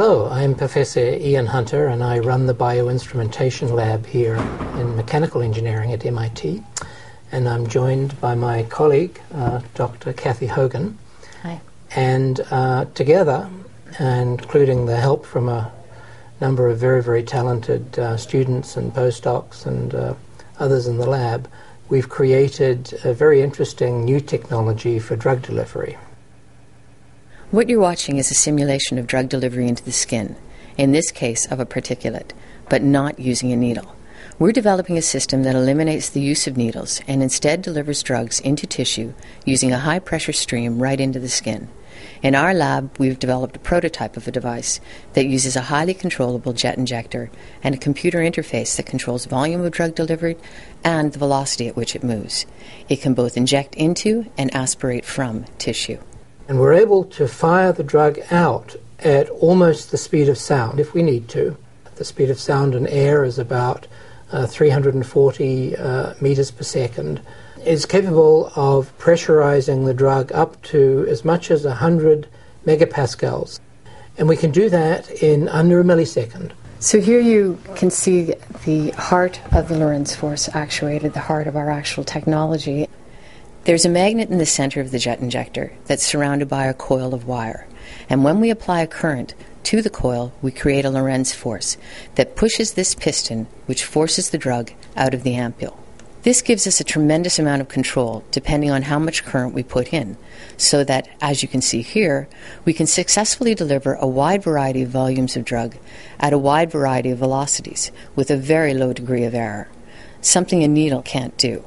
Hello, I'm Professor Ian Hunter and I run the bioinstrumentation lab here in mechanical engineering at MIT. And I'm joined by my colleague, Dr. Kathy Hogan. Hi. And together, including the help from a number of very, very talented students and postdocs and others in the lab, we've created a very interesting new technology for drug delivery. What you're watching is a simulation of drug delivery into the skin, in this case of a particulate, but not using a needle. We're developing a system that eliminates the use of needles and instead delivers drugs into tissue using a high-pressure stream right into the skin. In our lab, we've developed a prototype of a device that uses a highly controllable jet injector and a computer interface that controls volume of drug delivered and the velocity at which it moves. It can both inject into and aspirate from tissue. And we're able to fire the drug out at almost the speed of sound, if we need to. The speed of sound in air is about 340 meters per second. It's capable of pressurizing the drug up to as much as 100 megapascals. And we can do that in under a millisecond. So here you can see the heart of the Lorentz force actuated, the heart of our actual technology. There's a magnet in the center of the jet injector that's surrounded by a coil of wire. And when we apply a current to the coil, we create a Lorentz force that pushes this piston, which forces the drug out of the ampule. This gives us a tremendous amount of control depending on how much current we put in, so that, as you can see here, we can successfully deliver a wide variety of volumes of drug at a wide variety of velocities with a very low degree of error, something a needle can't do.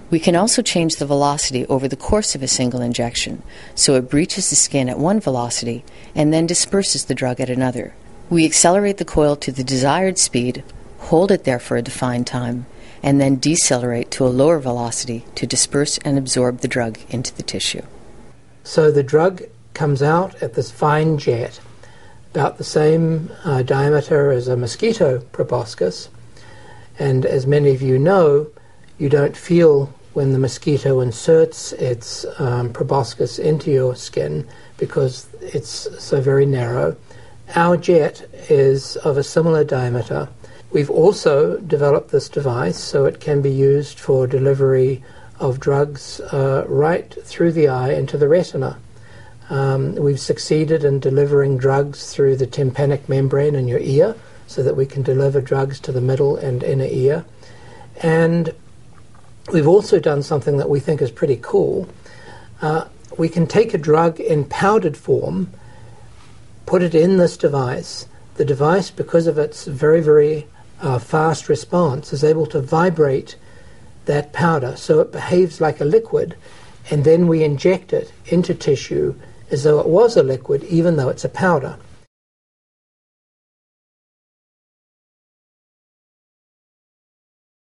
We can also change the velocity over the course of a single injection, so it breaches the skin at one velocity and then disperses the drug at another. We accelerate the coil to the desired speed, hold it there for a defined time, and then decelerate to a lower velocity to disperse and absorb the drug into the tissue. So the drug comes out at this fine jet, about the same diameter as a mosquito proboscis, and as many of you know, you don't feel when the mosquito inserts its proboscis into your skin because it's so very narrow. Our jet is of a similar diameter. We've also developed this device so it can be used for delivery of drugs right through the eye into the retina. We've succeeded in delivering drugs through the tympanic membrane in your ear so that we can deliver drugs to the middle and inner ear. And we've also done something that we think is pretty cool. We can take a drug in powdered form, put it in this device. The device, because of its very, very fast response, is able to vibrate that powder so it behaves like a liquid, and then we inject it into tissue as though it was a liquid, even though it's a powder.